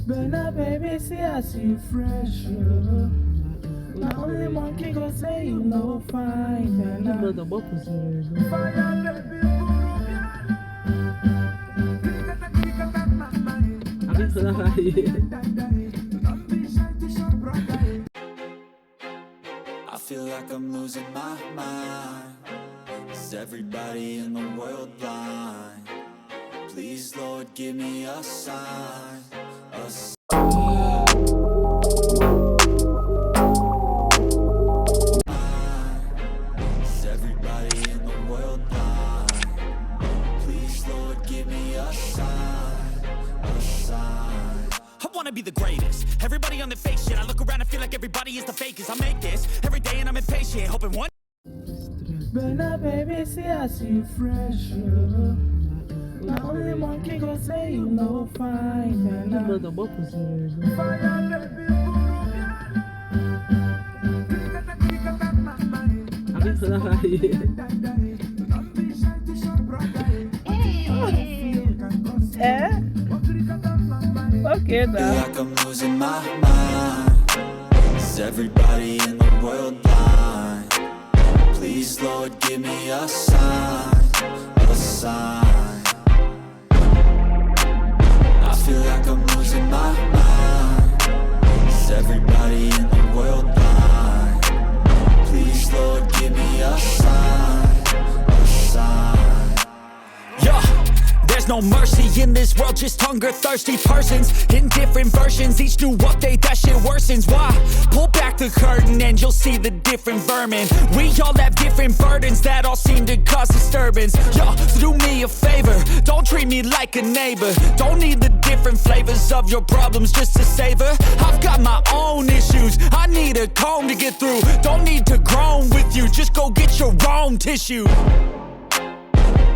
Better baby, see I see fresh. Not only monkey go say you no fine. Better fire baby, I feel like I'm losing my mind. Is everybody in the world blind? Please, Lord, give me a sign. A sign. Is everybody in the world blind? Please, Lord, give me a sign. A sign. I wanna be the greatest. Everybody on the fake shit. I look around and feel like everybody is the fakest. I make this every day and I'm impatient, hoping one. better baby, see I see fresh. Not only monkey go say you no fine. Better fire baby, eh? Okay, Feel now. like I'm losing my mind. Is everybody in the world blind? Please, Lord, give me a sign. A sign. I feel like I'm losing my mind. Is everybody in the world blind? Please, Lord, give me a sign. A sign. Yeah, there's no mercy in this world, just hunger-thirsty persons in different versions. Each new update, that shit worsens. Why? Pull back the curtain and you'll see the different vermin. We all have different burdens that all seem to cause disturbance. Yo, so do me a favor, don't treat me like a neighbor. Don't need the different flavors of your problems just to savor. I've got my own issues, I need a comb to get through. Don't need to groan with you, just go get your own tissue.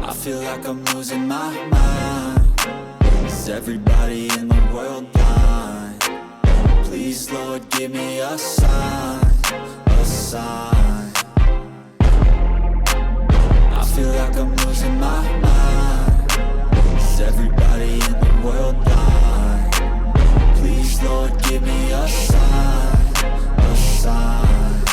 I feel like I'm losing my mind. Is everybody in the world blind? Please, Lord, give me a sign. A sign. I feel like I'm losing my mind. Is everybody in the world blind? Please, Lord, give me a sign. A sign.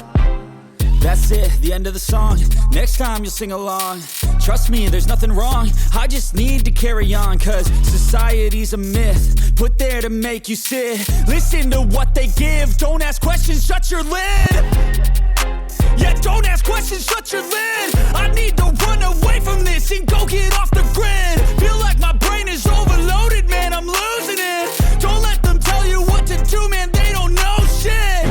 That's it, the end of the song. Next time you'll sing along. Trust me, there's nothing wrong. I just need to carry on, cause society's a myth put there to make you sit. Listen to what they give. Don't ask questions, shut your lid. Yeah, don't ask questions, shut your lid. I need to run away from this and go get off the grid. Feel like my brain is overloaded, man, I'm losing it. Don't let them tell you what to do, man, they don't know shit.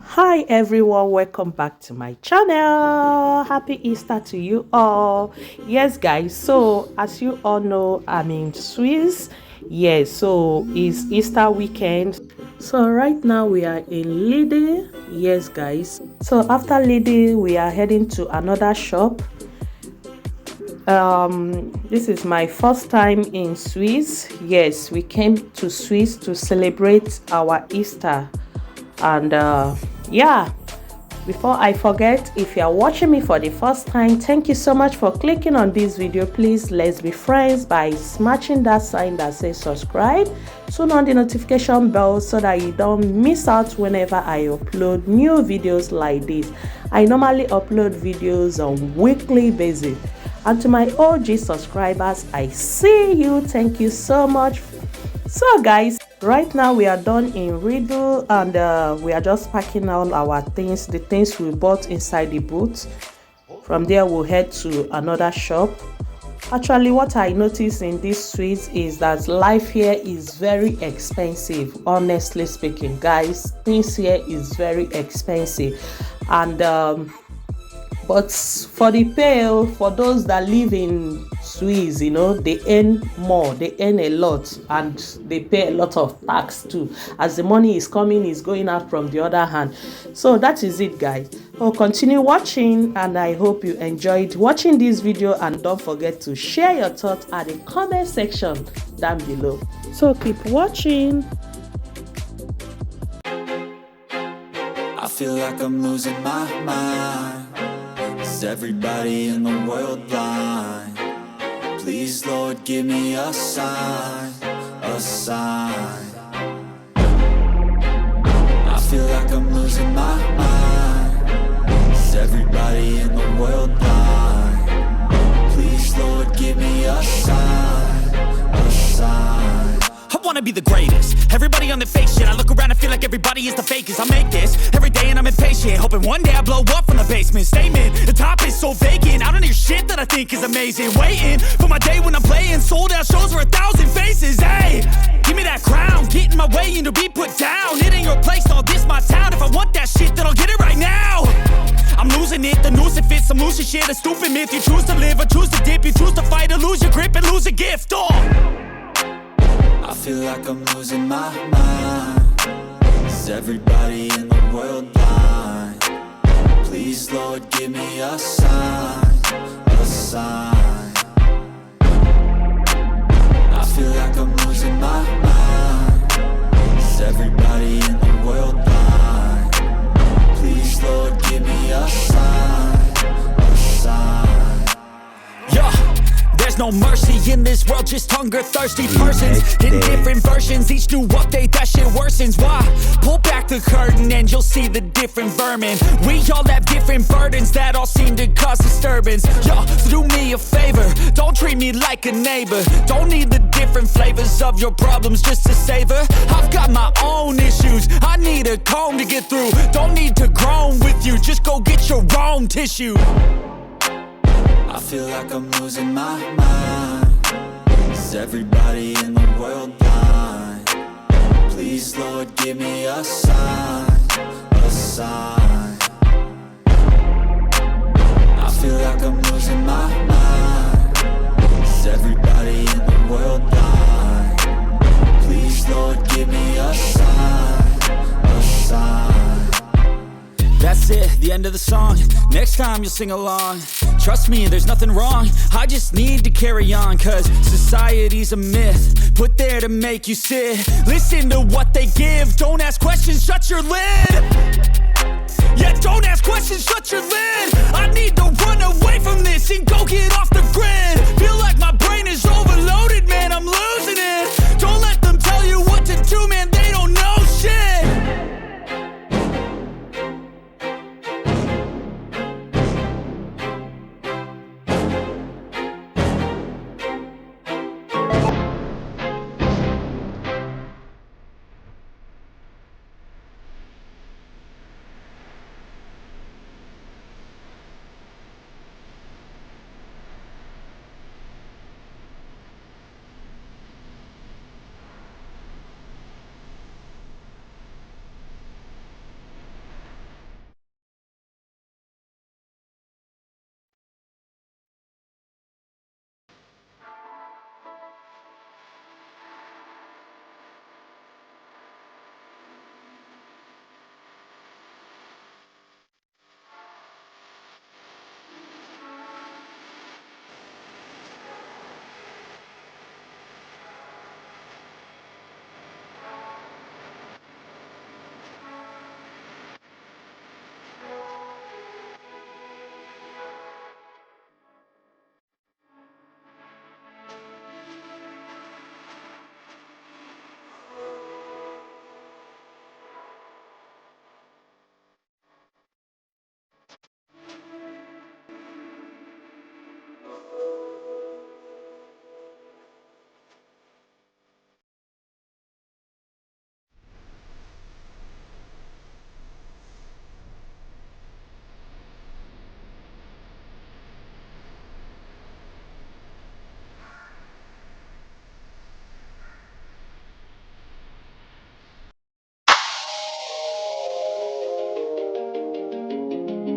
Hi everyone, welcome back to my channel. Happy Easter to you all. Yes guys, so as you all know, I'm in Swiss. Yes, so it's Easter weekend. So right now we are in Lille. Yes guys, so after Lille we are heading to another shop. This is my first time in Swiss. Yes, we came to Swiss to celebrate our Easter. And yeah, before I forget, if you are watching me for the first time, thank you so much for clicking on this video. Please let's be friends by smashing that sign that says subscribe. Turn on the notification bell so that you don't miss out whenever I upload new videos like this. I normally upload videos on weekly basis. And to my OG subscribers, I see you. Thank you so much. So guys, right now we are done in Riddle, and we are just packing all our things, the things we bought inside the boot. From there we'll head to another shop. Actually, what I noticed in this Swiss is that life here is very expensive. Honestly speaking, guys, things here is very expensive. And but for the pay, for those that live in Swiss, you know, they earn more, they earn a lot, and they pay a lot of tax too. As the money is coming, is going out from the other hand. So that is it, guys. So continue watching, and I hope you enjoyed watching this video, and don't forget to share your thoughts at the comment section down below. So keep watching. I feel like I'm losing my mind. Is everybody in the world blind? Please, Lord, give me a sign, a sign. I feel like I'm losing my mind. Is everybody in the world blind? Please, Lord, give me a sign, a sign. I wanna be the greatest. Everybody on the fake shit. I look around and feel like everybody is the fakest. I make this every day and I'm impatient, hoping one day I blow up from the basement. Statement, the top is so vacant. I don't hear shit that I think is amazing. Waiting for my day when I'm playing sold out shows for 1,000 faces. Hey, give me that crown, get in my way and to be put down. It ain't your place, no, this my town. If I want that shit, then I'll get it right now. I'm losing it, the noose it fits, some losing shit, a stupid myth. You choose to live or choose to dip, you choose to fight or lose your grip and lose a gift. I feel like I'm losing my mind. Is everybody in the world blind? Please, Lord, give me a sign, a sign. I feel like I'm losing my mind. Is everybody in the world blind? Please, Lord, give me a sign, a sign. Yeah, there's no mercy in this world, just hunger, thirsty persons in different versions. Each new update, that shit worsens. Why? Pull back the curtain and you'll see the different vermin. We all have different burdens that all seem to cause disturbance. Yo, so do me a favor, don't treat me like a neighbor. Don't need the different flavors of your problems just to savor. I've got my own issues, I need a comb to get through. Don't need to groan with you, just go get your own tissue. I feel like I'm losing my mind. Is everybody in the world blind? Please, Lord, give me a sign, a sign. I feel like I'm losing my mind. Is everybody in the world blind? Please, Lord, give me a sign, a sign. That's it, the end of the song. Next time you'll sing along. Trust me, there's nothing wrong. I just need to carry on, cause society's a myth put there to make you sit. Listen to what they give. Don't ask questions, shut your lid. Yeah, don't ask questions, shut your lid. I need to run away from this and go get off the grid. Feel like my brain is overloaded, man, I'm losing it. Don't let them tell you what to do, man, they don't know shit.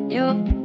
Yo.